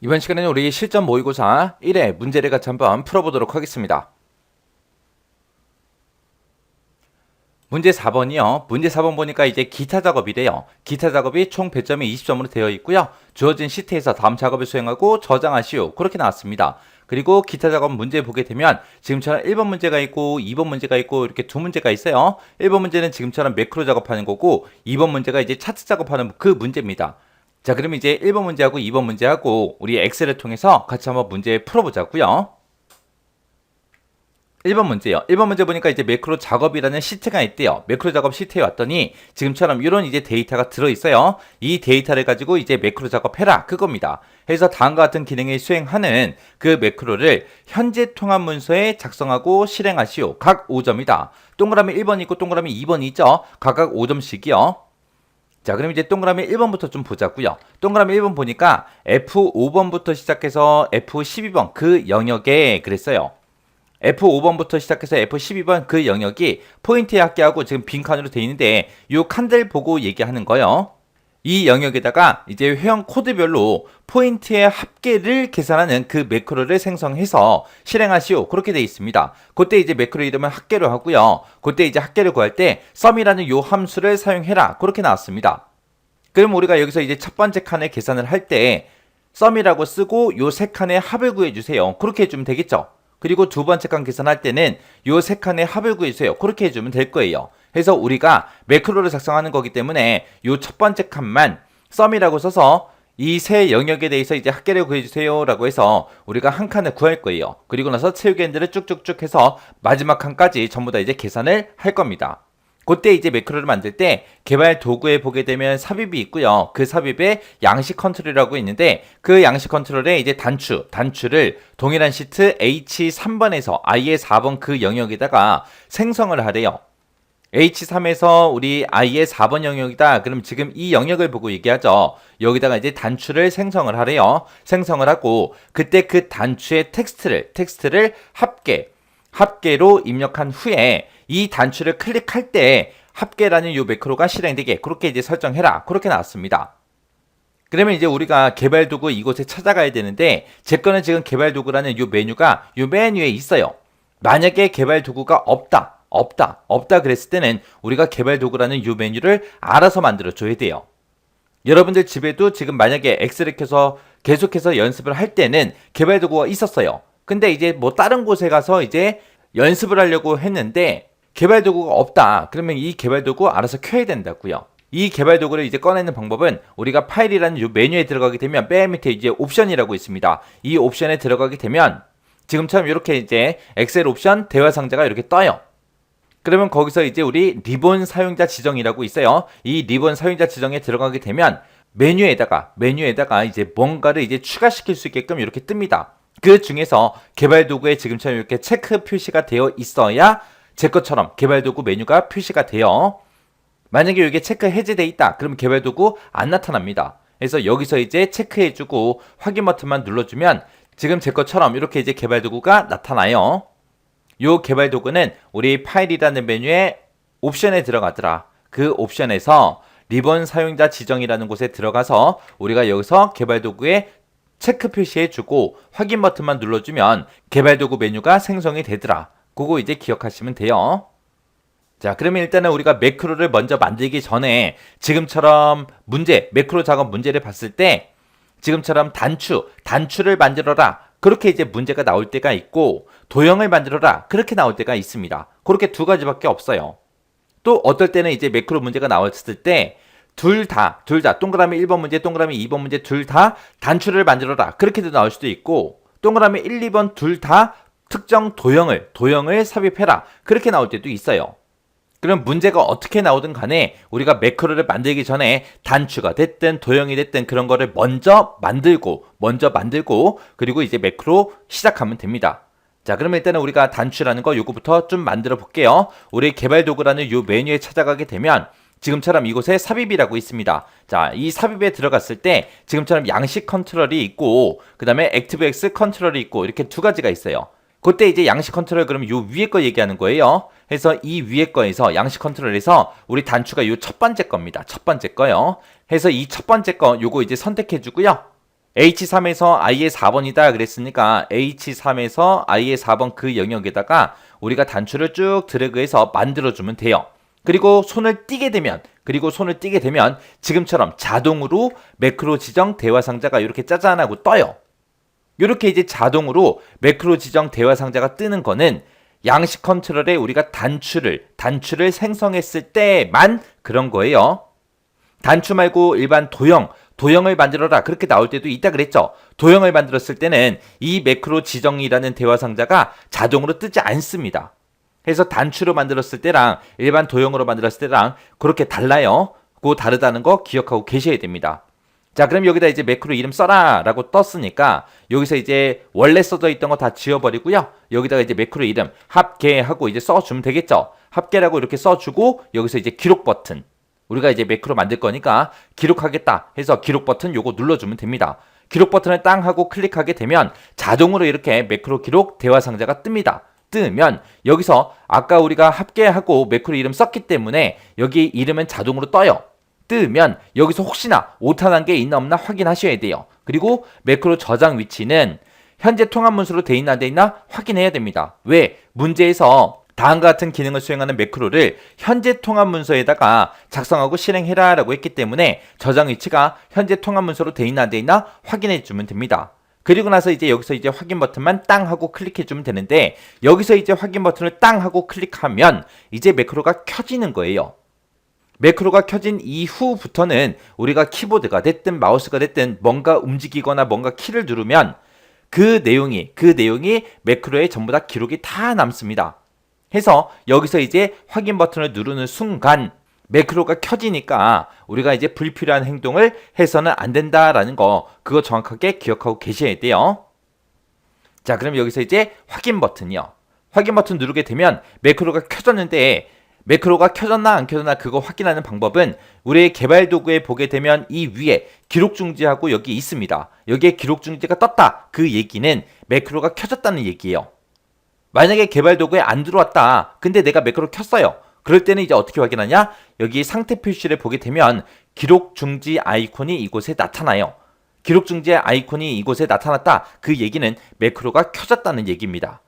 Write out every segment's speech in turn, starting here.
이번 시간에는 우리 실전 모의고사 1회 문제를 같이 한번 풀어보도록 하겠습니다. 문제 4번이요. 문제 4번 보니까 이제 기타 작업이래요. 기타 작업이 총 배점이 20점으로 되어 있고요. 주어진 시트에서 다음 작업을 수행하고 저장하시오. 그렇게 나왔습니다. 그리고 기타 작업 문제 보게 되면 지금처럼 1번 문제가 있고 2번 문제가 있고 이렇게 두 문제가 있어요. 1번 문제는 지금처럼 매크로 작업하는 거고 2번 문제가 이제 차트 작업하는 그 문제입니다. 자, 그럼 이제 1번 문제하고 2번 문제하고 우리 엑셀을 통해서 같이 한번 문제 풀어보자고요. 1번 문제요. 1번 문제 보니까 이제 매크로 작업이라는 시트가 있대요. 매크로 작업 시트에 왔더니 지금처럼 이런 이제 데이터가 들어있어요. 이 데이터를 가지고 이제 매크로 작업해라. 그겁니다. 그래서 다음과 같은 기능을 수행하는 그 매크로를 현재 통합 문서에 작성하고 실행하시오. 각 5점이다. 동그라미 1번 있고 동그라미 2번 있죠. 각각 5점씩이요. 자, 그럼 이제 동그라미 1번부터 좀 보자고요. 동그라미 1번 보니까 F5번부터 시작해서 F12번 그 영역에 그랬어요. F5번부터 시작해서 F12번 그 영역이 포인트의 합계하고 지금 빈칸으로 되어 있는데 이 칸들 보고 얘기하는 거예요. 이 영역에다가 이제 회원 코드별로 포인트의 합계를 계산하는 그 매크로를 생성해서 실행하시오. 그렇게 되어 있습니다. 그때 이제 매크로 이름은 합계로 하고요. 그때 이제 합계를 구할 때 sum이라는 요 함수를 사용해라. 그렇게 나왔습니다. 그럼 우리가 여기서 이제 첫 번째 칸에 계산을 할 때 sum이라고 쓰고 요 세 칸의 합을 구해주세요. 그렇게 해주면 되겠죠. 그리고 두 번째 칸 계산할 때는 요 세 칸의 합을 구해주세요. 그렇게 해주면 될 거예요. 그래서 우리가 매크로를 작성하는 거기 때문에 요 첫 번째 칸만 sum이라고 써서 이 세 영역에 대해서 이제 합계를 구해주세요 라고 해서 우리가 한 칸을 구할 거예요. 그리고 나서 채우기 핸들을 쭉쭉쭉 해서 마지막 칸까지 전부 다 이제 계산을 할 겁니다. 그때 이제 매크로를 만들 때 개발 도구에 보게 되면 삽입이 있고요. 그 삽입에 양식 컨트롤이라고 있는데 그 양식 컨트롤에 이제 단추를 동일한 시트 H3번에서 I의 4번 그 영역에다가 생성을 하래요. H3에서 우리 I의 4번 영역이다. 그럼 지금 이 영역을 보고 얘기하죠. 여기다가 이제 단추를 생성을 하래요. 생성을 하고 그때 그 단추의 텍스트를 합계로 입력한 후에 이 단추를 클릭할 때 합계라는 요 매크로가 실행되게 그렇게 이제 설정해라. 그렇게 나왔습니다. 그러면 이제 우리가 개발 도구 이곳에 찾아가야 되는데 제 거는 지금 개발 도구라는 요 메뉴가 요 메뉴에 있어요. 만약에 개발 도구가 없다 그랬을 때는 우리가 개발 도구라는 요 메뉴를 알아서 만들어 줘야 돼요. 여러분들 집에도 지금 만약에 엑셀을 켜서 계속해서 연습을 할 때는 개발 도구가 있었어요. 근데 이제 뭐 다른 곳에 가서 이제 연습을 하려고 했는데 개발 도구가 없다. 그러면 이 개발 도구 알아서 켜야 된다고요. 이 개발 도구를 이제 꺼내는 방법은 우리가 파일이라는 이 메뉴에 들어가게 되면 맨 밑에 이제 옵션이라고 있습니다. 이 옵션에 들어가게 되면 지금처럼 이렇게 이제 엑셀 옵션 대화 상자가 이렇게 떠요. 그러면 거기서 이제 우리 리본 사용자 지정이라고 있어요. 이 리본 사용자 지정에 들어가게 되면 메뉴에다가 이제 뭔가를 이제 추가시킬 수 있게끔 이렇게 뜹니다. 그 중에서 개발 도구에 지금처럼 이렇게 체크 표시가 되어 있어야 제 것처럼 개발 도구 메뉴가 표시가 돼요. 만약에 이게 체크 해제돼 있다. 그러면 개발 도구 안 나타납니다. 그래서 여기서 이제 체크해주고 확인 버튼만 눌러주면 지금 제 것처럼 이렇게 이제 개발 도구가 나타나요. 요 개발 도구는 우리 파일이라는 메뉴에 옵션에 들어가더라. 그 옵션에서 리본 사용자 지정이라는 곳에 들어가서 우리가 여기서 개발 도구에 체크 표시해주고 확인 버튼만 눌러주면 개발 도구 메뉴가 생성이 되더라. 그거 이제 기억하시면 돼요. 자, 그러면 일단은 우리가 매크로를 먼저 만들기 전에 지금처럼 매크로 작업 문제를 봤을 때 지금처럼 단추를 만들어라. 그렇게 이제 문제가 나올 때가 있고 도형을 만들어라. 그렇게 나올 때가 있습니다. 그렇게 두 가지밖에 없어요. 또 어떨 때는 이제 매크로 문제가 나왔을 때 둘 다 동그라미 1번 문제, 동그라미 2번 문제 둘 다 단추를 만들어라. 그렇게도 나올 수도 있고 동그라미 1, 2번 둘 다 특정 도형을 삽입해라. 그렇게 나올 때도 있어요. 그럼 문제가 어떻게 나오든 간에 우리가 매크로를 만들기 전에 단추가 됐든 도형이 됐든 그런 거를 먼저 만들고 그리고 이제 매크로 시작하면 됩니다. 자, 그러면 일단은 우리가 단추라는 거 요거부터 좀 만들어 볼게요. 우리 개발 도구라는 요 메뉴에 찾아가게 되면 지금처럼 이곳에 삽입이라고 있습니다. 자, 이 삽입에 들어갔을 때 지금처럼 양식 컨트롤이 있고 그 다음에 ActiveX 컨트롤이 있고 이렇게 두 가지가 있어요. 그때 이제 양식 컨트롤 그러면 요 위에 거 얘기하는 거예요. 그래서 이 위에 거에서 양식 컨트롤에서 우리 단추가 요 첫 번째 겁니다. 첫 번째 거요. 해서 이 첫 번째 거 요거 이제 선택해 주고요. H3에서 I의 4번이다 그랬으니까 H3에서 I의 4번 그 영역에다가 우리가 단추를 쭉 드래그해서 만들어주면 돼요. 그리고 손을 띄게 되면 지금처럼 자동으로 매크로 지정 대화 상자가 이렇게 짜잔하고 떠요. 이렇게 이제 자동으로 매크로 지정 대화 상자가 뜨는 거는 양식 컨트롤에 우리가 단추를 생성했을 때만 그런 거예요. 단추 말고 일반 도형을 만들어라 그렇게 나올 때도 있다 그랬죠. 도형을 만들었을 때는 이 매크로 지정이라는 대화 상자가 자동으로 뜨지 않습니다. 그래서 단추로 만들었을 때랑 일반 도형으로 만들었을 때랑 그렇게 달라요. 그 다르다는 거 기억하고 계셔야 됩니다. 자, 그럼 여기다 이제 매크로 이름 써라 라고 떴으니까 여기서 이제 원래 써져 있던 거 다 지워버리고요. 여기다가 이제 매크로 이름 합계하고 이제 써주면 되겠죠. 합계라고 이렇게 써주고 여기서 이제 기록 버튼, 우리가 이제 매크로 만들 거니까 기록하겠다 해서 기록 버튼 요거 눌러주면 됩니다. 기록 버튼을 땅 하고 클릭하게 되면 자동으로 이렇게 매크로 기록 대화 상자가 뜹니다. 뜨면 여기서 아까 우리가 합계하고 매크로 이름 썼기 때문에 여기 이름은 자동으로 떠요. 뜨면 여기서 혹시나 오타난 게 있나 없나 확인하셔야 돼요. 그리고 매크로 저장 위치는 현재 통합 문서로 돼 있나 안 돼 있나 확인해야 됩니다. 왜? 문제에서 다음과 같은 기능을 수행하는 매크로를 현재 통합 문서에다가 작성하고 실행해라 라고 했기 때문에 저장 위치가 현재 통합 문서로 돼 있나 안 돼 있나 확인해 주면 됩니다. 그리고 나서 이제 여기서 이제 확인 버튼만 땅 하고 클릭해 주면 되는데 여기서 이제 확인 버튼을 땅 하고 클릭하면 이제 매크로가 켜지는 거예요. 매크로가 켜진 이후부터는 우리가 키보드가 됐든 마우스가 됐든 뭔가 움직이거나 뭔가 키를 누르면 그 내용이 매크로에 전부 다 기록이 다 남습니다. 해서 여기서 이제 확인 버튼을 누르는 순간 매크로가 켜지니까 우리가 이제 불필요한 행동을 해서는 안 된다라는 거 그거 정확하게 기억하고 계셔야 돼요. 자, 그럼 여기서 이제 확인 버튼이요. 확인 버튼 누르게 되면 매크로가 켜졌는데 매크로가 켜졌나 안 켜졌나 그거 확인하는 방법은 우리의 개발 도구에 보게 되면 이 위에 기록 중지하고 여기 있습니다. 여기에 기록 중지가 떴다. 그 얘기는 매크로가 켜졌다는 얘기예요. 만약에 개발 도구에 안 들어왔다. 근데 내가 매크로 켰어요. 그럴 때는 이제 어떻게 확인하냐? 여기 상태 표시를 보게 되면 기록 중지 아이콘이 이곳에 나타나요. 기록 중지 아이콘이 이곳에 나타났다. 그 얘기는 매크로가 켜졌다는 얘기입니다.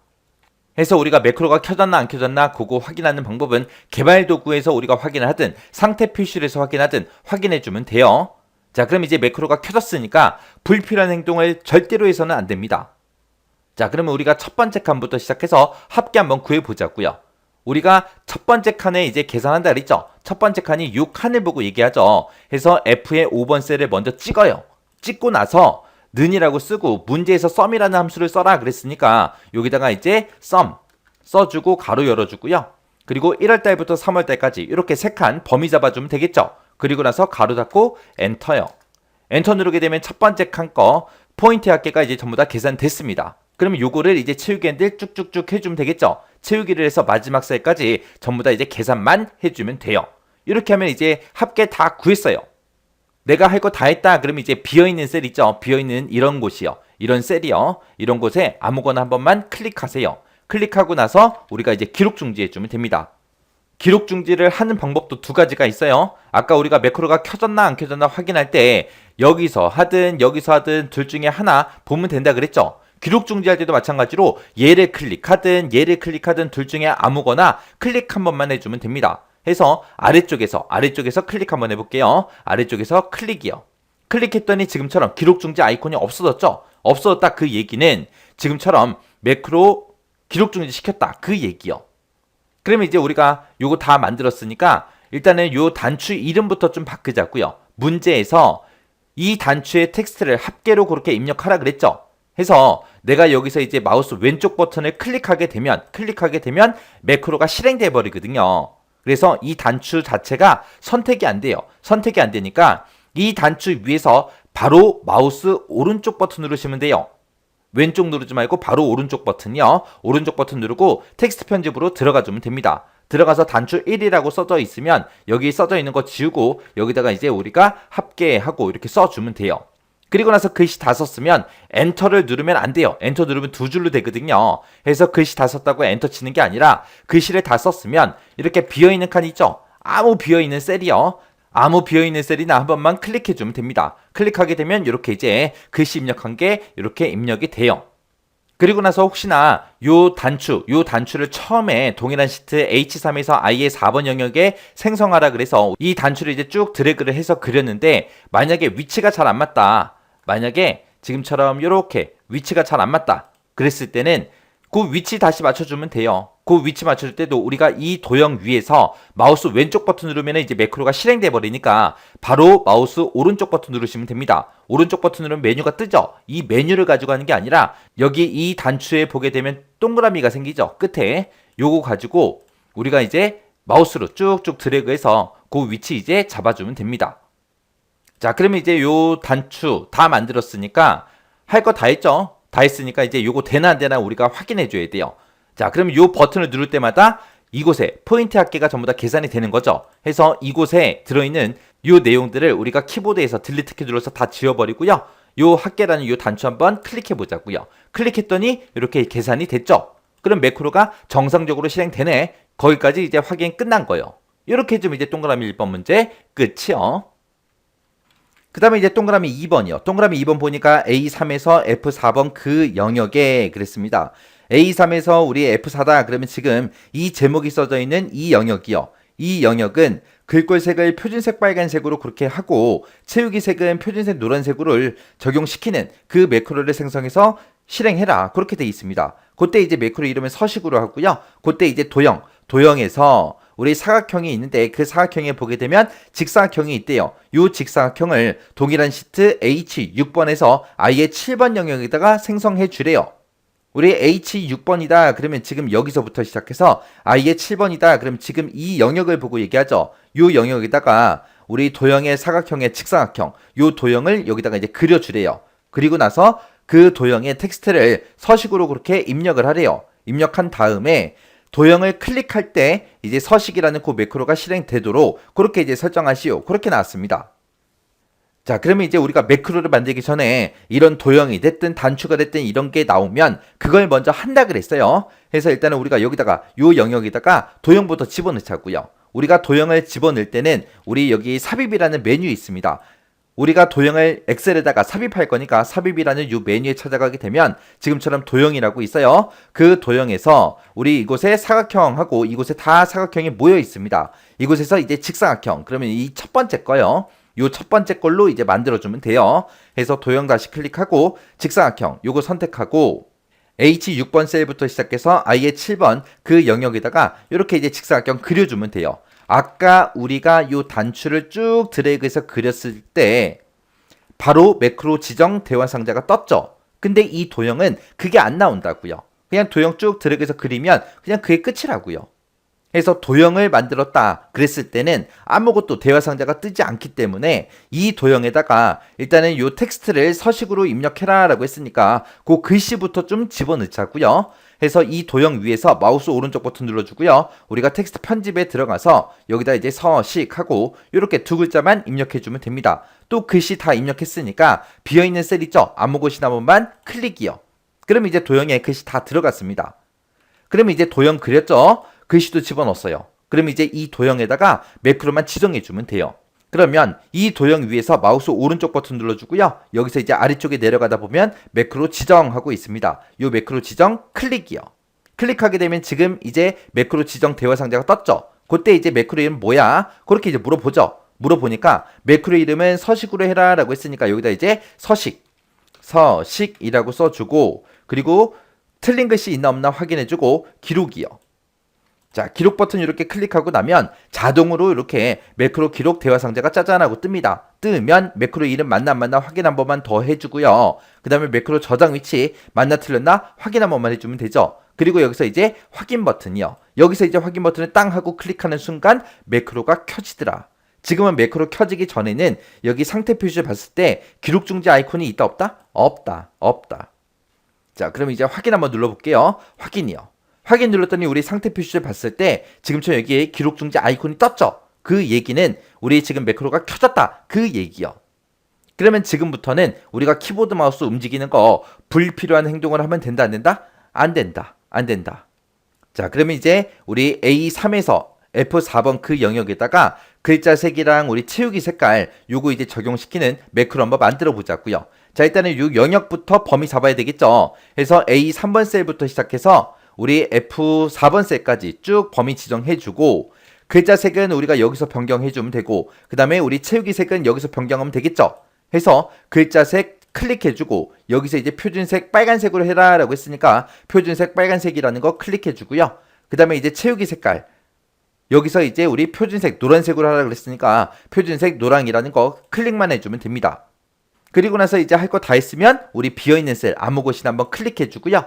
해서 우리가 매크로가 켜졌나 안 켜졌나 그거 확인하는 방법은 개발 도구에서 우리가 확인을 하든 상태 표시를 해서 확인하든 확인해 주면 돼요. 자, 그럼 이제 매크로가 켜졌으니까 불필요한 행동을 절대로 해서는 안 됩니다. 자, 그러면 우리가 첫 번째 칸부터 시작해서 합계 한번 구해보자고요. 우리가 첫 번째 칸에 이제 계산한다 그랬죠. 첫 번째 칸이 6칸을 보고 얘기하죠. 해서 F의 5번 셀을 먼저 찍어요. 찍고 나서 는이라고 쓰고 문제에서 썸이라는 함수를 써라 그랬으니까 여기다가 이제 썸 써주고 가로 열어주고요. 그리고 1월달부터 3월달까지 이렇게 3칸 범위 잡아주면 되겠죠. 그리고 나서 가로 닫고 엔터요. 엔터 누르게 되면 첫 번째 칸 거 포인트 합계가 이제 전부 다 계산됐습니다. 그러면 요거를 이제 채우기한들 쭉쭉쭉 해주면 되겠죠. 채우기를 해서 마지막 셀까지 전부 다 이제 계산만 해주면 돼요. 이렇게 하면 이제 합계 다 구했어요. 내가 할 거 다 했다 그러면 이제 비어있는 셀 있죠. 비어있는 이런 곳이요. 이런 셀이요. 이런 곳에 아무거나 한 번만 클릭하세요. 클릭하고 나서 우리가 이제 기록 중지해주면 됩니다. 기록 중지를 하는 방법도 두 가지가 있어요. 아까 우리가 매크로가 켜졌나 안 켜졌나 확인할 때 여기서 하든 둘 중에 하나 보면 된다 그랬죠. 기록 중지할 때도 마찬가지로 얘를 클릭하든 둘 중에 아무거나 클릭 한 번만 해주면 됩니다. 해서 아래쪽에서 클릭 한번 해볼게요. 아래쪽에서 클릭이요. 클릭했더니 지금처럼 기록 중지 아이콘이 없어졌죠. 없어졌다 그 얘기는 지금처럼 매크로 기록 중지 시켰다 그 얘기요. 그러면 이제 우리가 요거 다 만들었으니까 일단은 요 단추 이름부터 좀 바꾸자고요. 문제에서 이 단추의 텍스트를 합계로 그렇게 입력하라 그랬죠. 해서 내가 여기서 이제 마우스 왼쪽 버튼을 클릭하게 되면 매크로가 실행돼 버리거든요. 그래서 이 단추 자체가 선택이 안 돼요. 선택이 안 되니까 이 단추 위에서 바로 마우스 오른쪽 버튼 누르시면 돼요. 왼쪽 누르지 말고 바로 오른쪽 버튼이요. 오른쪽 버튼 누르고 텍스트 편집으로 들어가 주면 됩니다. 들어가서 단추 1이라고 써져 있으면 여기 써져 있는 거 지우고 여기다가 이제 우리가 합계하고 이렇게 써주면 돼요. 그리고 나서 글씨 다 썼으면 엔터를 누르면 안 돼요. 엔터 누르면 두 줄로 되거든요. 그래서 글씨 다 썼다고 엔터 치는 게 아니라 글씨를 다 썼으면 이렇게 비어있는 칸 있죠? 아무 비어있는 셀이요. 아무 비어있는 셀이나 한 번만 클릭해주면 됩니다. 클릭하게 되면 이렇게 이제 글씨 입력한 게 이렇게 입력이 돼요. 그리고 나서 혹시나 요 단추를 처음에 동일한 시트 H3에서 I의 4번 영역에 생성하라 그래서 이 단추를 이제 쭉 드래그를 해서 그렸는데 만약에 위치가 잘 안 맞다. 만약에 지금처럼 이렇게 위치가 잘 안 맞다. 그랬을 때는 그 위치 다시 맞춰주면 돼요. 그 위치 맞춰줄 때도 우리가 이 도형 위에서 마우스 왼쪽 버튼 누르면 이제 매크로가 실행돼 버리니까 바로 마우스 오른쪽 버튼 누르시면 됩니다. 오른쪽 버튼 누르면 메뉴가 뜨죠. 이 메뉴를 가지고 하는 게 아니라 여기 이 단추에 보게 되면 동그라미가 생기죠. 끝에 요거 가지고 우리가 이제 마우스로 쭉쭉 드래그해서 그 위치 이제 잡아주면 됩니다. 자, 그러면 이제 요 단추 다 만들었으니까 할 거 다 했죠. 다 했으니까 이제 요거 되나 안 되나 우리가 확인해 줘야 돼요. 자, 그러면 요 버튼을 누를 때마다 이곳에 포인트 합계가 전부 다 계산이 되는 거죠. 해서 이곳에 들어있는 요 내용들을 우리가 키보드에서 딜리트 키 눌러서 다 지워버리고요. 요 합계라는 요 단추 한번 클릭해 보자고요. 클릭했더니 이렇게 계산이 됐죠. 그럼 매크로가 정상적으로 실행되네. 거기까지 이제 확인 끝난 거예요. 이렇게 해주면 이제 동그라미 1번 문제 끝이요. 그 다음에 이제 동그라미 2번이요. 동그라미 2번 보니까 A3에서 F4번 그 영역에 그랬습니다. A3에서 우리 F4다. 그러면 지금 이 제목이 써져 있는 이 영역이요. 이 영역은 글꼴색을 표준색 빨간색으로 그렇게 하고 채우기 색은 표준색 노란색으로 적용시키는 그 매크로를 생성해서 실행해라. 그렇게 돼 있습니다. 그때 이제 매크로 이름은 서식으로 하고요. 그때 이제 도형에서 우리 사각형이 있는데 그 사각형에 보게 되면 직사각형이 있대요. 이 직사각형을 동일한 시트 H6번에서 I의 7번 영역에다가 생성해 주래요. 우리 H6번이다. 그러면 지금 여기서부터 시작해서 I의 7번이다. 그럼 지금 이 영역을 보고 얘기하죠. 이 영역에다가 우리 도형의 사각형의 직사각형, 이 도형을 여기다가 이제 그려주래요. 그리고 나서 그 도형의 텍스트를 서식으로 그렇게 입력을 하래요. 입력한 다음에 도형을 클릭할 때 이제 서식이라는 그 매크로가 실행되도록 그렇게 이제 설정하시오. 그렇게 나왔습니다. 자, 그러면 이제 우리가 매크로를 만들기 전에 이런 도형이 됐든 단추가 됐든 이런 게 나오면 그걸 먼저 한다 그랬어요. 그래서 일단은 우리가 여기다가 요 영역에다가 도형부터 집어넣자고요. 우리가 도형을 집어넣을 때는 우리 여기 삽입이라는 메뉴 있습니다. 우리가 도형을 엑셀에다가 삽입할 거니까 삽입이라는 이 메뉴에 찾아가게 되면 지금처럼 도형이라고 있어요. 그 도형에서 우리 이곳에 사각형하고 이곳에 다 사각형이 모여 있습니다. 이곳에서 이제 직사각형, 그러면 이 첫 번째 거요. 요 첫 번째 걸로 이제 만들어주면 돼요. 해서 도형 다시 클릭하고 직사각형 요거 선택하고 H6번 셀부터 시작해서 I의 7번 그 영역에다가 이렇게 이제 직사각형 그려주면 돼요. 아까 우리가 요 단추를 쭉 드래그해서 그렸을 때 바로 매크로 지정 대화 상자가 떴죠. 근데 이 도형은 그게 안 나온다고요. 그냥 도형 쭉 드래그해서 그리면 그냥 그게 끝이라고요. 그래서 도형을 만들었다 그랬을 때는 아무것도 대화 상자가 뜨지 않기 때문에 이 도형에다가 일단은 요 텍스트를 서식으로 입력해라 라고 했으니까 그 글씨부터 좀 집어넣자고요. 해서 이 도형 위에서 마우스 오른쪽 버튼 눌러주고요. 우리가 텍스트 편집에 들어가서 여기다 이제 서식하고 이렇게 두 글자만 입력해주면 됩니다. 또 글씨 다 입력했으니까 비어있는 셀 있죠? 아무 곳이나 한 번만 클릭이요. 그럼 이제 도형에 글씨 다 들어갔습니다. 그러면 이제 도형 그렸죠? 글씨도 집어넣었어요. 그럼 이제 이 도형에다가 매크로만 지정해주면 돼요. 그러면 이 도형 위에서 마우스 오른쪽 버튼 눌러주고요. 여기서 이제 아래쪽에 내려가다 보면 매크로 지정하고 있습니다. 이 매크로 지정 클릭이요. 클릭하게 되면 지금 이제 매크로 지정 대화 상자가 떴죠. 그때 이제 매크로 이름 뭐야? 그렇게 이제 물어보죠. 물어보니까 매크로 이름은 서식으로 해라 라고 했으니까 여기다 이제 서식이라고 써주고 그리고 틀린 글씨 있나 없나 확인해주고 기록이요. 자, 기록 버튼 이렇게 클릭하고 나면 자동으로 이렇게 매크로 기록 대화 상자가 짜잔 하고 뜹니다. 뜨면 매크로 이름 맞나 안 맞나 확인 한 번만 더 해주고요. 그 다음에 매크로 저장 위치 맞나 틀렸나 확인 한 번만 해주면 되죠. 그리고 여기서 이제 확인 버튼이요. 여기서 이제 확인 버튼을 땅 하고 클릭하는 순간 매크로가 켜지더라. 지금은 매크로 켜지기 전에는 여기 상태 표시를 봤을 때 기록 중지 아이콘이 있다 없다? 없다. 자, 그럼 이제 확인 한번 눌러볼게요. 확인이요. 확인 눌렀더니 우리 상태 표시를 봤을 때 지금처럼 여기에 기록 중지 아이콘이 떴죠. 그 얘기는 우리 지금 매크로가 켜졌다. 그 얘기요. 그러면 지금부터는 우리가 키보드 마우스 움직이는 거 불필요한 행동을 하면 된다 안 된다? 안 된다. 자, 그러면 이제 우리 A3에서 F4번 그 영역에다가 글자 색이랑 우리 채우기 색깔 요거 이제 적용시키는 매크로 한번 만들어 보자고요. 자, 일단은 요 영역부터 범위 잡아야 되겠죠. 그래서 A 3번 셀부터 시작해서 우리 F 4번 셀까지 쭉 범위 지정해주고, 글자 색은 우리가 여기서 변경해주면 되고, 그 다음에 우리 채우기 색은 여기서 변경하면 되겠죠. 해서 글자 색 클릭해주고, 여기서 이제 표준색 빨간색으로 해라 라고 했으니까 표준색 빨간색이라는 거 클릭해주고요. 그 다음에 이제 채우기 색깔, 여기서 이제 우리 표준색 노란색으로 하라 그랬으니까 표준색 노랑이라는 거 클릭만 해주면 됩니다. 그리고 나서 이제 할 거 다 했으면 우리 비어있는 셀 아무 곳이나 한번 클릭해주고요.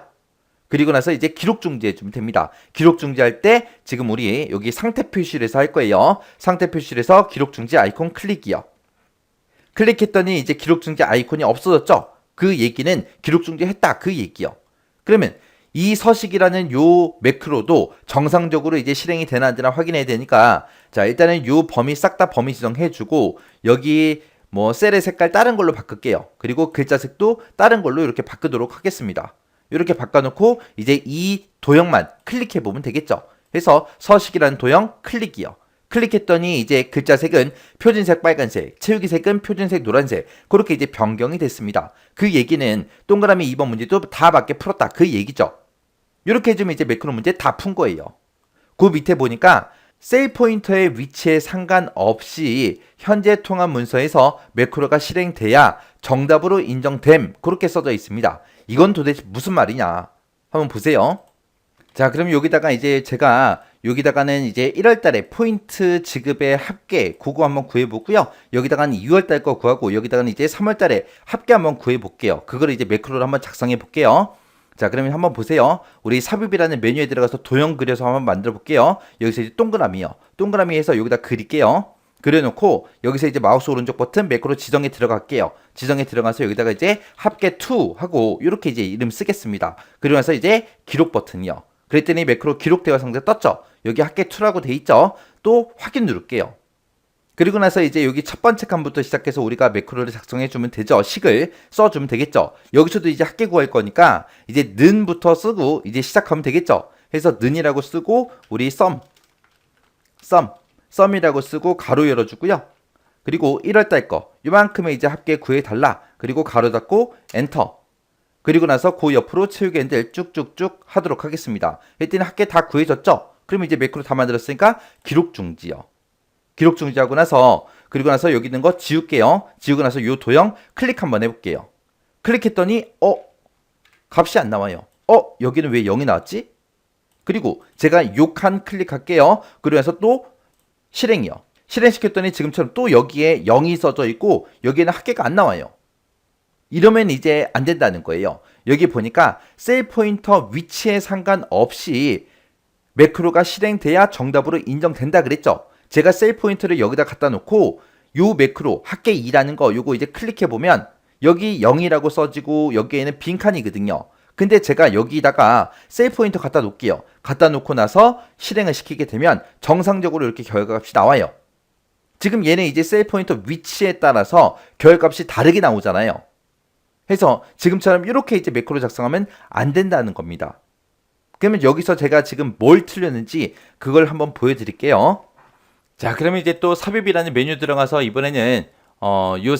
그리고 나서 이제 기록 중지해주면 됩니다. 기록 중지할 때 지금 우리 여기 상태 표시를 해서 할 거예요. 상태 표시를 해서 기록 중지 아이콘 클릭이요. 클릭했더니 이제 기록 중지 아이콘이 없어졌죠? 그 얘기는 기록 중지했다 그 얘기요. 그러면 이 서식이라는 요 매크로도 정상적으로 이제 실행이 되나 안 되나 확인해야 되니까, 자, 일단은 요 범위 싹 다 범위 지정해주고, 여기 뭐 셀의 색깔 다른 걸로 바꿀게요. 그리고 글자 색도 다른 걸로 이렇게 바꾸도록 하겠습니다. 이렇게 바꿔놓고 이제 이 도형만 클릭해보면 되겠죠. 그래서 서식이라는 도형 클릭이요. 클릭했더니 이제 글자 색은 표준색 빨간색, 채우기 색은 표준색 노란색, 그렇게 이제 변경이 됐습니다. 그 얘기는 동그라미 2번 문제도 다 맞게 풀었다 그 얘기죠. 이렇게 해주면 이제 매크로 문제 다 푼 거예요. 그 밑에 보니까 셀 포인터의 위치에 상관없이 현재 통합 문서에서 매크로가 실행돼야 정답으로 인정됨, 그렇게 써져 있습니다. 이건 도대체 무슨 말이냐 한번 보세요. 자, 그럼 여기다가 이제 제가 여기다가는 이제 1월 달에 포인트 지급의 합계 그거 한번 구해 보고요. 여기다가는 2월 달 거 구하고, 여기다가는 이제 3월 달에 합계 한번 구해 볼게요. 그거를 이제 매크로로 한번 작성해 볼게요. 자, 그러면 한번 보세요. 우리 삽입이라는 메뉴에 들어가서 도형 그려서 한번 만들어 볼게요. 여기서 이제 동그라미요. 동그라미에서 여기다 그릴게요. 그려놓고 여기서 이제 마우스 오른쪽 버튼 매크로 지정에 들어갈게요. 지정에 들어가서 여기다가 이제 합계 2 하고 이렇게 이제 이름 쓰겠습니다. 그리고 나서 이제 기록 버튼이요. 그랬더니 매크로 기록되어 상태 떴죠. 여기 합계 2라고 돼 있죠. 또 확인 누를게요. 그리고 나서 이제 여기 첫 번째 칸부터 시작해서 우리가 매크로를 작성해 주면 되죠. 식을 써주면 되겠죠. 여기서도 이제 합계 구할 거니까 이제 는부터 쓰고 이제 시작하면 되겠죠. 그래서 는이라고 쓰고 우리 썸이라고 쓰고 가로 열어주고요. 그리고 1월 달 거 요만큼의 이제 합계 구해달라. 그리고 가로 닫고 엔터. 그리고 나서 그 옆으로 채우기 핸들 쭉쭉쭉 하도록 하겠습니다. 했더니 합계 다 구해졌죠. 그럼 이제 매크로 다 만들었으니까 기록 중지요. 기록 중지하고 나서, 그리고 나서 여기 있는 거 지울게요. 지우고 나서 요 도형 클릭 한번 해볼게요. 클릭했더니 값이 안 나와요. 여기는 왜 0이 나왔지? 그리고 제가 요 칸 클릭할게요. 그리고 나서 또 실행이요. 실행시켰더니 지금처럼 또 여기에 0이 써져 있고 여기에는 합계가 안 나와요. 이러면 이제 안 된다는 거예요. 여기 보니까 셀 포인터 위치에 상관없이 매크로가 실행돼야 정답으로 인정된다 그랬죠. 제가 셀 포인터를 여기다 갖다 놓고 요 매크로 합계 2라는 거 요거 이제 클릭해 보면 여기 0이라고 써지고 여기에는 빈칸이거든요. 근데 제가 여기다가 셀 포인터 갖다 놓을게요. 갖다 놓고 나서 실행을 시키게 되면 정상적으로 이렇게 결과값이 나와요. 지금 얘는 이제 셀 포인터 위치에 따라서 결과값이 다르게 나오잖아요. 해서 지금처럼 이렇게 이제 매크로 작성하면 안 된다는 겁니다. 그러면 여기서 제가 지금 뭘 틀렸는지 그걸 한번 보여드릴게요. 자, 그러면 이제 또 삽입이라는 메뉴 들어가서 이번에는 요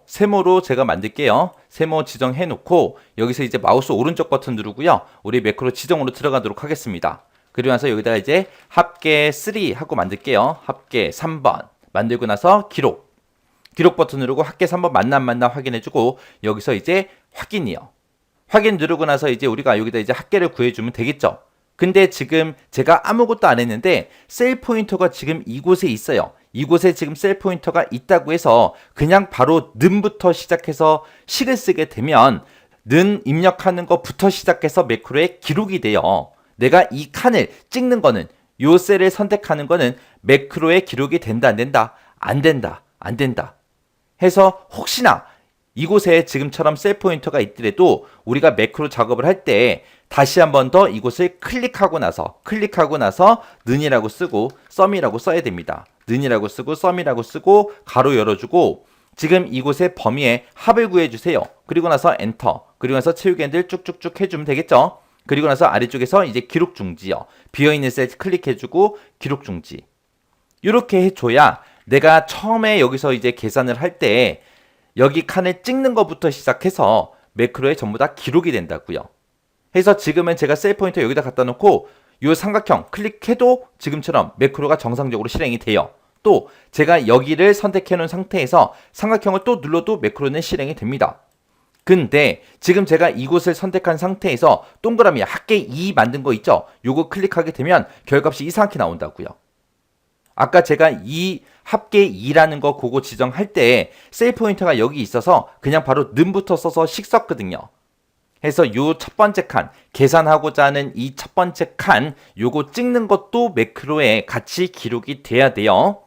세모로 제가 만들게요. 세모 지정해 놓고 여기서 이제 마우스 오른쪽 버튼 누르고요. 우리 매크로 지정으로 들어가도록 하겠습니다. 그리고 나서 여기다가 이제 합계 3 하고 만들게요. 합계 3번 만들고 나서 기록 버튼 누르고 합계 3번 맞나 안 맞나 확인해주고 여기서 이제 확인이요. 확인 누르고 나서 이제 우리가 여기다 이제 합계를 구해주면 되겠죠. 근데 지금 제가 아무것도 안 했는데 셀 포인터가 지금 이곳에 있어요. 이곳에 지금 셀 포인터가 있다고 해서 그냥 바로 는부터 시작해서 식을 쓰게 되면 는 입력하는 것부터 시작해서 매크로에 기록이 돼요. 내가 이 칸을 찍는 거는 요 셀을 선택하는 거는 매크로에 기록이 된다 안 된다? 안 된다. 해서 혹시나 이곳에 지금처럼 셀 포인터가 있더라도 우리가 매크로 작업을 할 때 다시 한 번 더 이곳을 클릭하고 나서 는이라고 쓰고 썸이라고 써야 됩니다. 는이라고 쓰고 썸이라고 쓰고 가로 열어주고 지금 이곳의 범위에 합을 구해주세요. 그리고 나서 엔터. 그리고 나서 채우기 핸들 쭉쭉쭉 해주면 되겠죠. 그리고 나서 아래쪽에서 이제 기록 중지요. 비어있는 셀 클릭해주고 기록 중지. 이렇게 해줘야 내가 처음에 여기서 이제 계산을 할 때 여기 칸을 찍는 것부터 시작해서 매크로에 전부 다 기록이 된다고요. 그래서 지금은 제가 셀 포인터 여기다 갖다 놓고 이 삼각형 클릭해도 지금처럼 매크로가 정상적으로 실행이 돼요. 또 제가 여기를 선택해 놓은 상태에서 삼각형을 또 눌러도 매크로는 실행이 됩니다. 근데 지금 제가 이곳을 선택한 상태에서 동그라미 합계 2 만든 거 있죠? 요거 클릭하게 되면 결과값이 이상하게 나온다고요. 아까 제가 이 합계 2라는 거 그거 지정할 때 셀 포인터가 여기 있어서 그냥 바로 num부터 써서 식 썼거든요. 해서 요 첫 번째 칸, 계산하고자 하는 이 첫 번째 칸, 요거 찍는 것도 매크로에 같이 기록이 돼야 돼요.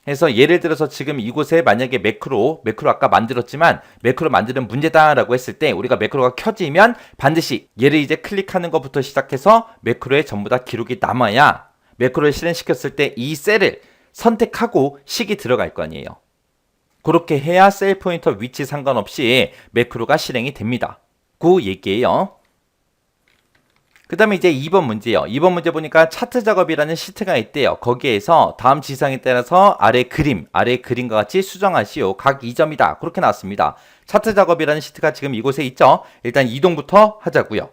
해서 예를 들어서 지금 이곳에 만약에 매크로 아까 만들었지만 매크로 만드는 문제다라고 했을 때 우리가 매크로가 켜지면 반드시 얘를 이제 클릭하는 것부터 시작해서 매크로에 전부 다 기록이 남아야 매크로를 실행시켰을 때 이 셀을 선택하고 식이 들어갈 거 아니에요. 그렇게 해야 셀 포인터 위치 상관없이 매크로가 실행이 됩니다. 그 얘기예요. 그 다음에 이제 2번 문제요. 2번 문제 보니까 차트 작업이라는 시트가 있대요. 거기에서 다음 지상에 따라서 아래 그림과 같이 수정하시오. 각 2점이다. 그렇게 나왔습니다. 차트 작업이라는 시트가 지금 이곳에 있죠. 일단 이동부터 하자고요.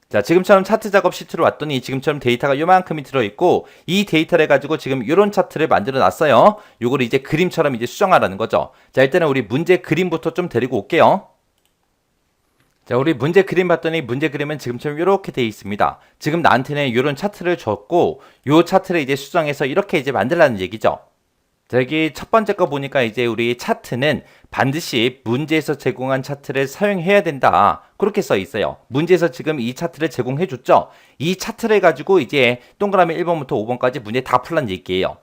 자, 지금처럼 차트 작업 시트로 왔더니 지금처럼 데이터가 요만큼이 들어있고 이 데이터를 가지고 지금 이런 차트를 만들어 놨어요. 요거를 이제 그림처럼 이제 수정하라는 거죠. 자, 일단은 우리 문제 그림부터 좀 데리고 올게요. 자, 우리 문제 그림 봤더니 문제 그림은 지금처럼 이렇게 되어 있습니다. 지금 나한테는 이런 차트를 줬고 요 차트를 이제 수정해서 이렇게 이제 만들라는 얘기죠. 자, 여기 첫 번째 거 보니까 이제 우리 차트는 반드시 문제에서 제공한 차트를 사용해야 된다. 그렇게 써 있어요. 문제에서 지금 이 차트를 제공해 줬죠. 이 차트를 가지고 이제 동그라미 1번부터 5번까지 문제 다 풀란 얘기예요.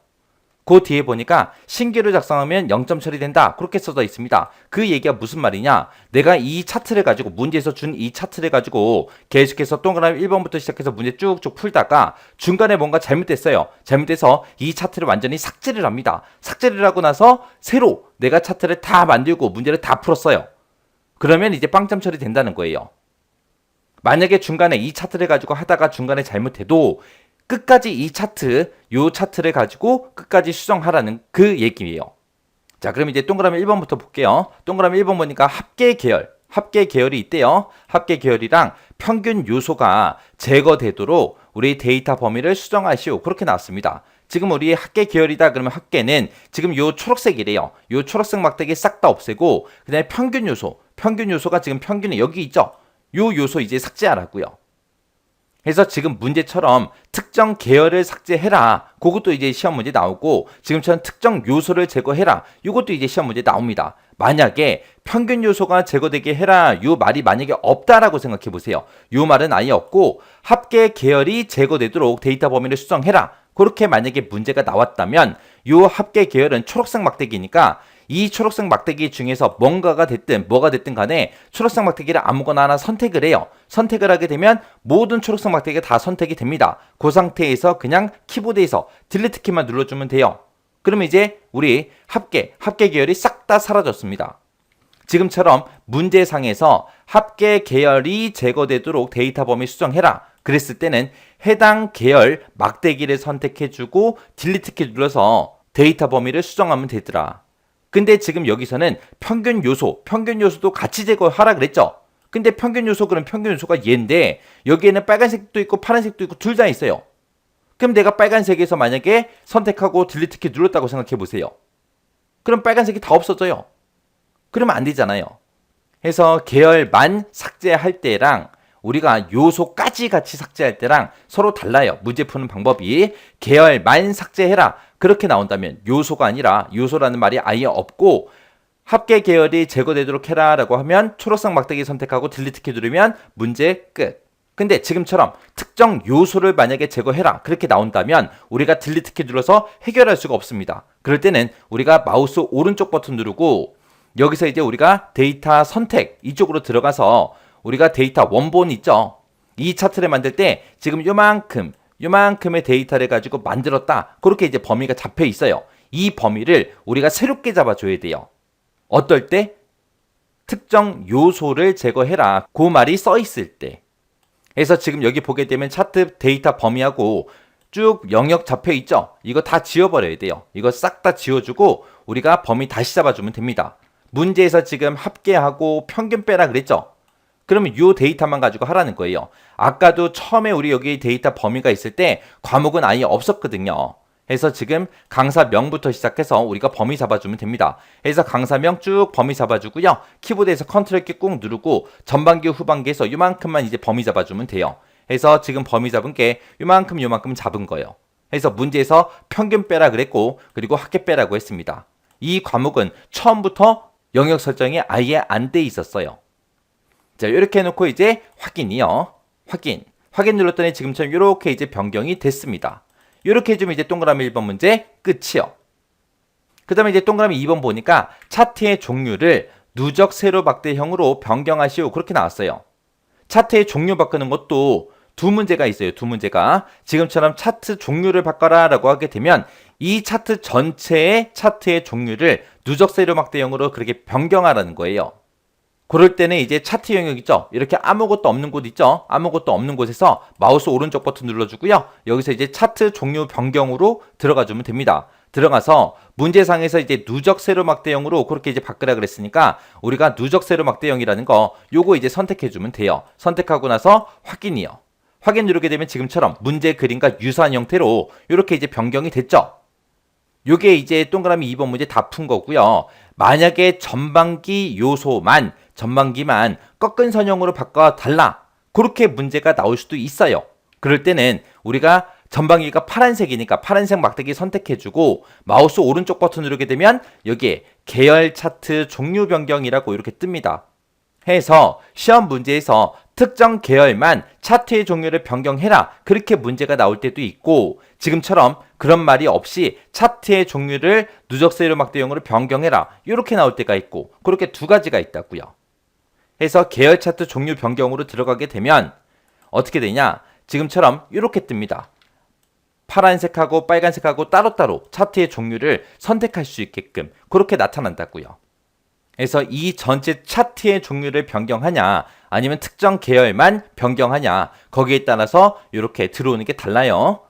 그 뒤에 보니까 신규로 작성하면 0점 처리된다. 그렇게 써져 있습니다. 그 얘기가 무슨 말이냐? 내가 이 차트를 가지고 문제에서 준 이 차트를 가지고 계속해서 동그라미 1번부터 시작해서 문제 쭉쭉 풀다가 중간에 뭔가 잘못됐어요. 잘못돼서 이 차트를 완전히 삭제를 합니다. 삭제를 하고 나서 새로 내가 차트를 다 만들고 문제를 다 풀었어요. 그러면 이제 빵점 처리된다는 거예요. 만약에 중간에 이 차트를 가지고 하다가 중간에 잘못해도 끝까지 이 차트, 요 차트를 가지고 끝까지 수정하라는 그 얘기예요. 자, 그럼 이제 동그라미 1번부터 볼게요. 동그라미 1번 보니까 합계 계열이 있대요. 합계 계열이랑 평균 요소가 제거되도록 우리 데이터 범위를 수정하시오. 그렇게 나왔습니다. 지금 우리 합계 계열이다 그러면 합계는 지금 요 초록색이래요. 요 초록색 막대기 싹 다 없애고 그다음에 평균 요소가 지금 평균이 여기 있죠. 요 요소 이제 삭제하라고요. 그래서 지금 문제처럼 특정 계열을 삭제해라. 그것도 이제 시험 문제 나오고 지금처럼 특정 요소를 제거해라. 이것도 이제 시험 문제 나옵니다. 만약에 평균 요소가 제거되게 해라. 이 말이 만약에 없다라고 생각해 보세요. 이 말은 아예 없고 합계 계열이 제거되도록 데이터 범위를 수정해라. 그렇게 만약에 문제가 나왔다면 이 합계 계열은 초록색 막대기니까 이 초록색 막대기 중에서 뭐가 됐든 간에 초록색 막대기를 아무거나 하나 선택을 해요. 선택을 하게 되면 모든 초록색 막대기가 다 선택이 됩니다. 그 상태에서 그냥 키보드에서 딜리트 키만 눌러주면 돼요. 그러면 이제 우리 합계 계열이 싹 다 사라졌습니다. 지금처럼 문제상에서 합계 계열이 제거되도록 데이터 범위 수정해라. 그랬을 때는 해당 계열 막대기를 선택해주고 딜리트 키 눌러서 데이터 범위를 수정하면 되더라. 근데 지금 여기서는 평균 요소도 같이 제거하라 그랬죠. 근데 평균 요소가 얘인데 여기에는 빨간색도 있고 파란색도 있고 둘 다 있어요. 그럼 내가 빨간색에서 만약에 선택하고 딜리트 키 눌렀다고 생각해 보세요. 그럼 빨간색이 다 없어져요. 그러면 안 되잖아요. 그래서 계열만 삭제할 때랑 우리가 요소까지 같이 삭제할 때랑 서로 달라요. 문제 푸는 방법이. 계열만 삭제해라. 그렇게 나온다면 요소가 아니라 요소라는 말이 아예 없고 합계 계열이 제거되도록 해라 라고 하면 초록색 막대기 선택하고 딜리트 키 누르면 문제 끝. 근데 지금처럼 특정 요소를 만약에 제거해라 그렇게 나온다면 우리가 딜리트 키 눌러서 해결할 수가 없습니다. 그럴 때는 우리가 마우스 오른쪽 버튼 누르고 여기서 이제 우리가 데이터 선택 이쪽으로 들어가서 우리가 데이터 원본 있죠. 이 차트를 만들 때 지금 요만큼의 데이터를 가지고 만들었다. 그렇게 이제 범위가 잡혀 있어요. 이 범위를 우리가 새롭게 잡아줘야 돼요. 어떨 때? 특정 요소를 제거해라. 그 말이 써 있을 때. 그래서 지금 여기 보게 되면 차트 데이터 범위하고 쭉 영역 잡혀 있죠? 이거 다 지워버려야 돼요. 이거 싹 다 지워주고 우리가 범위 다시 잡아주면 됩니다. 문제에서 지금 합계하고 평균 빼라 그랬죠? 그러면 이 데이터만 가지고 하라는 거예요. 아까도 처음에 우리 여기 데이터 범위가 있을 때 과목은 아예 없었거든요. 해서 지금 강사명부터 시작해서 우리가 범위 잡아주면 됩니다. 해서 강사명 쭉 범위 잡아주고요. 키보드에서 컨트롤 키 꾹 누르고 전반기 후반기에서 이만큼만 이제 범위 잡아주면 돼요. 해서 지금 범위 잡은 게 요만큼 잡은 거예요. 해서 문제에서 평균 빼라 그랬고 그리고 합계 빼라고 했습니다. 이 과목은 처음부터 영역 설정이 아예 안 돼 있었어요. 자, 이렇게 해놓고 이제 확인이요. 확인 눌렀더니 지금처럼 이렇게 이제 변경이 됐습니다. 이렇게 해주면 이제 동그라미 1번 문제 끝이요. 그 다음에 이제 동그라미 2번 보니까 차트의 종류를 누적 세로 막대형으로 변경하시오. 그렇게 나왔어요. 차트의 종류 바꾸는 것도 두 문제가 있어요. 두 문제가. 지금처럼 차트 종류를 바꿔라 라고 하게 되면 이 차트 전체의 차트의 종류를 누적 세로 막대형으로 그렇게 변경하라는 거예요. 그럴 때는 이제 차트 영역 있죠? 이렇게 아무것도 없는 곳 있죠? 아무것도 없는 곳에서 마우스 오른쪽 버튼 눌러주고요. 여기서 이제 차트 종류 변경으로 들어가주면 됩니다. 들어가서 문제상에서 이제 누적 세로 막대형으로 그렇게 이제 바꾸라 그랬으니까 우리가 누적 세로 막대형이라는 거 요거 이제 선택해주면 돼요. 선택하고 나서 확인이요. 확인 누르게 되면 지금처럼 문제 그림과 유사한 형태로 이렇게 이제 변경이 됐죠? 요게 이제 동그라미 2번 문제 다 푼 거고요. 만약에 전반기만 꺾은 선형으로 바꿔달라. 그렇게 문제가 나올 수도 있어요. 그럴 때는 우리가 전반기가 파란색이니까 파란색 막대기 선택해주고 마우스 오른쪽 버튼 누르게 되면 여기에 계열 차트 종류 변경이라고 이렇게 뜹니다. 해서 시험 문제에서 특정 계열만 차트의 종류를 변경해라. 그렇게 문제가 나올 때도 있고 지금처럼 그런 말이 없이 차트의 종류를 누적 세로 막대형으로 변경해라. 이렇게 나올 때가 있고 그렇게 두 가지가 있다고요. 해서 계열 차트 종류 변경으로 들어가게 되면 어떻게 되냐? 지금처럼 이렇게 뜹니다. 파란색하고 빨간색하고 따로따로 차트의 종류를 선택할 수 있게끔 그렇게 나타난다고요. 그래서 이 전체 차트의 종류를 변경하냐 아니면 특정 계열만 변경하냐 거기에 따라서 이렇게 들어오는 게 달라요.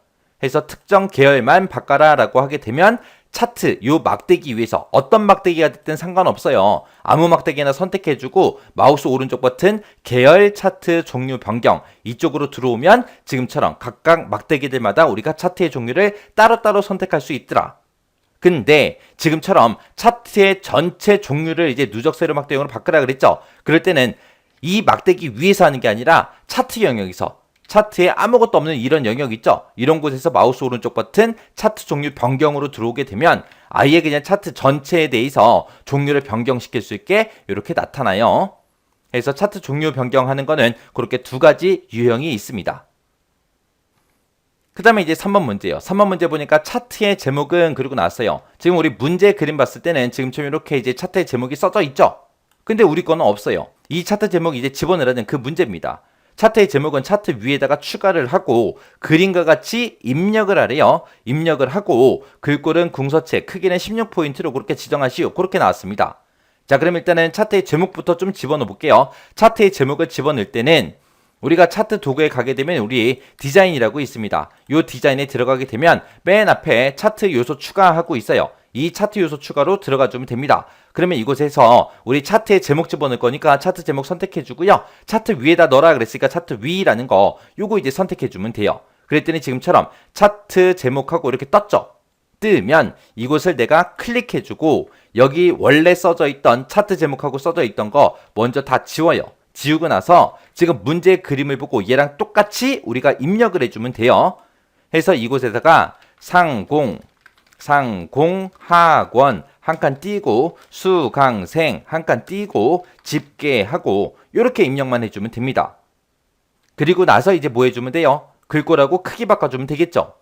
해서 특정 계열만 바꿔라 라고 하게 되면 차트 요 막대기 위에서 어떤 막대기가 됐든 상관없어요. 아무 막대기나 선택해주고 마우스 오른쪽 버튼 계열 차트 종류 변경 이쪽으로 들어오면 지금처럼 각각 막대기들마다 우리가 차트의 종류를 따로따로 선택할 수 있더라. 근데 지금처럼 차트의 전체 종류를 이제 누적 세로 막대형으로 바꾸라 그랬죠. 그럴 때는 이 막대기 위에서 하는 게 아니라 차트 영역에서 차트에 아무것도 없는 이런 영역 있죠. 이런 곳에서 마우스 오른쪽 버튼 차트 종류 변경으로 들어오게 되면 아예 그냥 차트 전체에 대해서 종류를 변경시킬 수 있게 이렇게 나타나요. 그래서 차트 종류 변경하는 거는 그렇게 두 가지 유형이 있습니다. 그 다음에 이제 3번 문제예요. 3번 문제 보니까 차트의 제목은 그리고 나왔어요. 지금 우리 문제 그림 봤을 때는 지금처럼 이렇게 이제 차트의 제목이 써져 있죠. 근데 우리 거는 없어요. 이 차트 제목 이제 집어넣으라는 그 문제입니다. 차트의 제목은 차트 위에다가 추가를 하고 그림과 같이 입력을 하래요. 입력을 하고 글꼴은 궁서체 크기는 16포인트로 그렇게 지정하시오. 그렇게 나왔습니다. 자, 그럼 일단은 차트의 제목부터 좀 집어넣어 볼게요. 차트의 제목을 집어넣을 때는 우리가 차트 도구에 가게 되면 우리 디자인이라고 있습니다. 이 디자인에 들어가게 되면 맨 앞에 차트 요소 추가하고 있어요. 이 차트 요소 추가로 들어가 주면 됩니다. 그러면 이곳에서 우리 차트에 제목 집어넣을 거니까 차트 제목 선택해 주고요. 차트 위에다 넣어라 그랬으니까 차트 위라는 거 요거 이제 선택해 주면 돼요. 그랬더니 지금처럼 차트 제목하고 이렇게 떴죠. 뜨면 이곳을 내가 클릭해 주고 여기 원래 써져 있던 차트 제목하고 써져 있던 거 먼저 다 지워요. 지우고 나서 지금 문제 그림을 보고 얘랑 똑같이 우리가 입력을 해주면 돼요. 해서 이곳에다가 상공학원 한 칸 띄고 수강생 한 칸 띄고 집계하고 이렇게 입력만 해주면 됩니다. 그리고 나서 이제 뭐 해주면 돼요? 글꼴하고 크기 바꿔주면 되겠죠.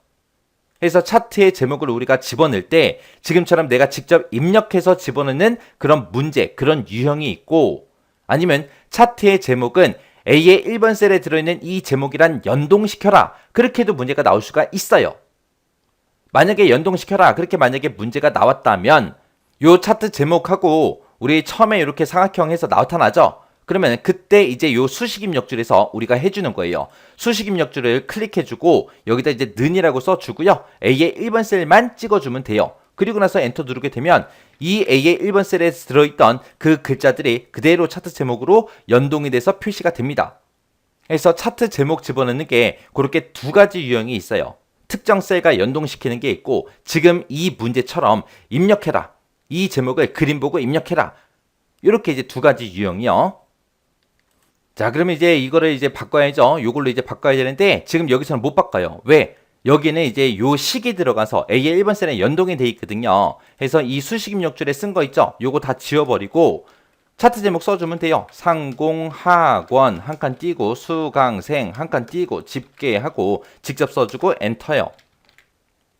해서 차트의 제목을 우리가 집어넣을 때 지금처럼 내가 직접 입력해서 집어넣는 그런 문제, 그런 유형이 있고 아니면 차트의 제목은 A의 1번 셀에 들어있는 이 제목이란 연동시켜라. 그렇게 해도 문제가 나올 수가 있어요. 만약에 연동시켜라. 그렇게 만약에 문제가 나왔다면 요 차트 제목하고 우리 처음에 이렇게 삼각형 해서 나타나죠. 그러면 그때 이제 요 수식 입력줄에서 우리가 해주는 거예요. 수식 입력줄을 클릭해주고 여기다 이제 는이라고 써주고요. A의 1번 셀만 찍어주면 돼요. 그리고 나서 엔터 누르게 되면 이 A의 1번 셀에 들어있던 그 글자들이 그대로 차트 제목으로 연동이 돼서 표시가 됩니다. 그래서 차트 제목 집어넣는 게 그렇게 두 가지 유형이 있어요. 특정 셀과 연동시키는 게 있고 지금 이 문제처럼 입력해라. 이 제목을 그림 보고 입력해라. 이렇게 이제 두 가지 유형이요. 자, 그러면 이제 이거를 이제 바꿔야죠. 요걸로 이제 바꿔야 되는데 지금 여기서는 못 바꿔요. 왜? 여기는 이제 요 식이 들어가서 A의 1번 셀에 연동이 돼 있거든요. 그래서 이 수식 입력줄에 쓴 거 있죠? 요거 다 지워버리고 차트 제목 써주면 돼요. 상공학원 한 칸 띄고 수강생 한 칸 띄고 집계하고 직접 써주고 엔터요.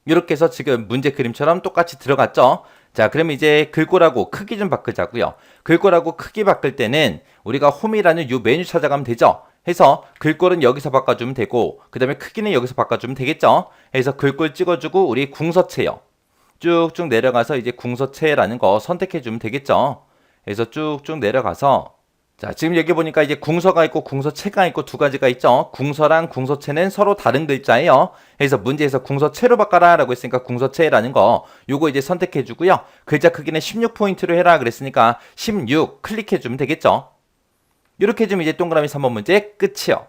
이렇게 해서 지금 문제 그림처럼 똑같이 들어갔죠. 자, 그럼 이제 글꼴하고 크기 좀 바꾸자고요. 글꼴하고 크기 바꿀 때는 우리가 홈이라는 요 메뉴 찾아가면 되죠. 해서 글꼴은 여기서 바꿔주면 되고 그 다음에 크기는 여기서 바꿔주면 되겠죠. 해서 글꼴 찍어주고 우리 궁서체요. 쭉쭉 내려가서 이제 궁서체라는 거 선택해주면 되겠죠. 그래서 쭉쭉 내려가서 자, 지금 여기 보니까 이제 궁서가 있고 궁서체가 있고 두 가지가 있죠. 궁서랑 궁서체는 서로 다른 글자예요. 그래서 문제에서 궁서체로 바꿔라 라고 했으니까 궁서체라는 거 요거 이제 선택해 주고요. 글자 크기는 16포인트로 해라 그랬으니까 16 클릭해 주면 되겠죠. 이렇게 해주면 이제 동그라미 3번 문제 끝이요.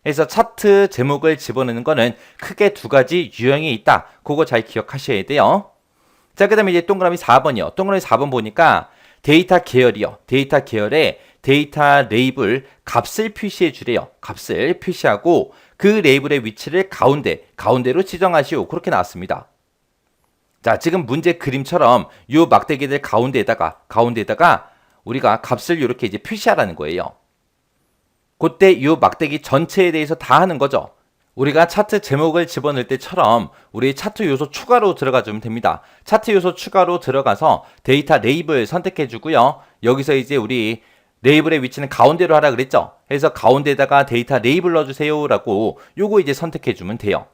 그래서 차트 제목을 집어넣는 거는 크게 두 가지 유형이 있다. 그거 잘 기억하셔야 돼요. 자, 그 다음에 이제 동그라미 4번이요. 동그라미 4번 보니까 데이터 계열이요. 데이터 계열에 데이터 레이블 값을 표시해 주래요. 값을 표시하고 그 레이블의 위치를 가운데로 지정하시오. 그렇게 나왔습니다. 자, 지금 문제 그림처럼 요 막대기들 가운데에다가 우리가 값을 이렇게 이제 표시하라는 거예요. 그때 요 막대기 전체에 대해서 다 하는 거죠. 우리가 차트 제목을 집어넣을 때처럼 우리 차트 요소 추가로 들어가 주면 됩니다. 차트 요소 추가로 들어가서 데이터 레이블 선택해 주고요. 여기서 이제 우리 레이블의 위치는 가운데로 하라 그랬죠. 그래서 가운데다가 데이터 레이블 넣어주세요 라고 요거 이제 선택해 주면 돼요.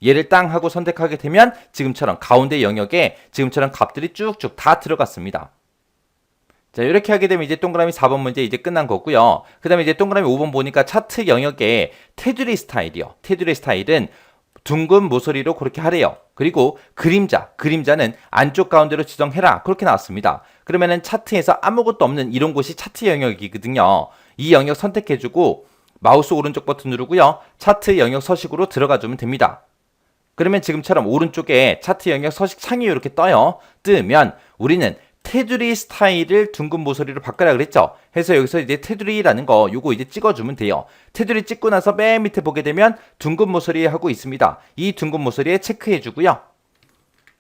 얘를 땅 하고 선택하게 되면 지금처럼 가운데 영역에 지금처럼 값들이 쭉쭉 다 들어갔습니다. 자, 이렇게 하게 되면 이제 동그라미 4번 문제 이제 끝난 거고요. 그 다음에 이제 동그라미 5번 보니까 차트 영역에 테두리 스타일이요. 테두리 스타일은 둥근 모서리로 그렇게 하래요. 그리고 그림자는 안쪽 가운데로 지정해라. 그렇게 나왔습니다. 그러면은 차트에서 아무것도 없는 이런 곳이 차트 영역이거든요. 이 영역 선택해주고 마우스 오른쪽 버튼 누르고요. 차트 영역 서식으로 들어가주면 됩니다. 그러면 지금처럼 오른쪽에 차트 영역 서식 창이 이렇게 떠요. 뜨면 우리는 테두리 스타일을 둥근 모서리로 바꾸라 그랬죠. 해서 여기서 이제 테두리라는 거 요거 이제 찍어주면 돼요. 테두리 찍고 나서 맨 밑에 보게 되면 둥근 모서리 하고 있습니다. 이 둥근 모서리에 체크해 주고요.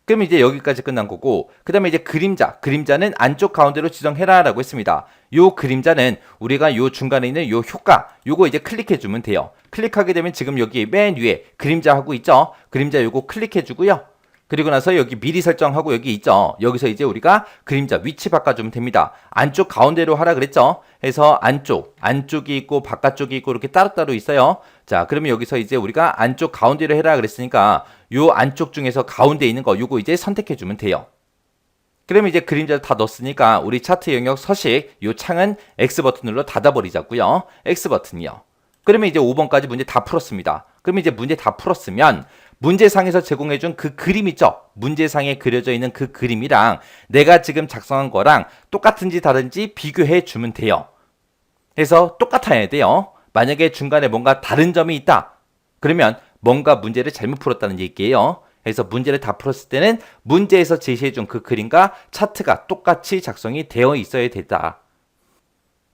그럼 이제 여기까지 끝난 거고, 그 다음에 이제 그림자는 안쪽 가운데로 지정해라 라고 했습니다. 요 그림자는 우리가 요 중간에 있는 요 효과 요거 이제 클릭해 주면 돼요. 클릭하게 되면 지금 여기 맨 위에 그림자 하고 있죠. 그림자 요거 클릭해 주고요. 그리고 나서 여기 미리 설정하고 여기 있죠. 여기서 이제 우리가 그림자 위치 바꿔주면 됩니다. 안쪽 가운데로 하라 그랬죠. 해서 안쪽이 있고 바깥쪽이 있고 이렇게 따로따로 있어요. 자, 그러면 여기서 이제 우리가 안쪽 가운데로 해라 그랬으니까 요 안쪽 중에서 가운데 있는 거 요거 이제 선택해주면 돼요. 그러면 이제 그림자를 다 넣었으니까 우리 차트 영역 서식 요 창은 X 버튼으로 닫아버리자고요. X 버튼이요. 그러면 이제 5번까지 문제 다 풀었습니다. 그러면 이제 문제 다 풀었으면 문제상에서 제공해준 그 그림 있죠? 문제상에 그려져 있는 그 그림이랑 내가 지금 작성한 거랑 똑같은지 다른지 비교해 주면 돼요. 그래서 똑같아야 돼요. 만약에 중간에 뭔가 다른 점이 있다. 그러면 뭔가 문제를 잘못 풀었다는 얘기예요. 그래서 문제를 다 풀었을 때는 문제에서 제시해준 그 그림과 차트가 똑같이 작성이 되어 있어야 된다.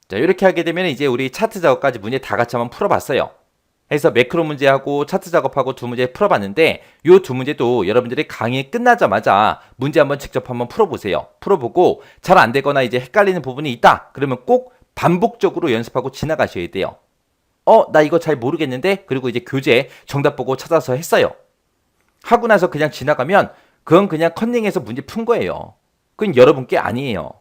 자, 이렇게 하게 되면 이제 우리 차트 작업까지 문제 다 같이 한번 풀어봤어요. 해서 매크로 문제하고 차트 작업하고 두 문제 풀어봤는데 요 두 문제도 여러분들이 강의 끝나자마자 문제 한번 직접 한번 풀어보세요. 풀어보고 잘 안 되거나 이제 헷갈리는 부분이 있다. 그러면 꼭 반복적으로 연습하고 지나가셔야 돼요. 나 이거 잘 모르겠는데? 그리고 이제 교재 정답 보고 찾아서 했어요. 하고 나서 그냥 지나가면 그건 그냥 컨닝해서 문제 푼 거예요. 그건 여러분께 아니에요.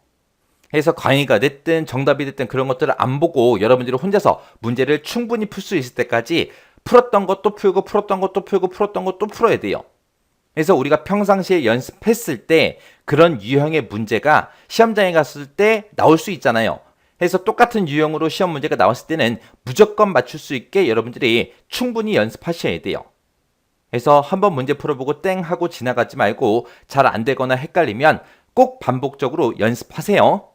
해서 강의가 됐든 정답이 됐든 그런 것들을 안 보고 여러분들이 혼자서 문제를 충분히 풀 수 있을 때까지 풀었던 것도 풀고 풀었던 것도 풀고 풀었던 것도 풀어야 돼요. 그래서 우리가 평상시에 연습했을 때 그런 유형의 문제가 시험장에 갔을 때 나올 수 있잖아요. 해서 똑같은 유형으로 시험 문제가 나왔을 때는 무조건 맞출 수 있게 여러분들이 충분히 연습하셔야 돼요. 해서 한번 문제 풀어보고 땡 하고 지나가지 말고 잘 안 되거나 헷갈리면 꼭 반복적으로 연습하세요.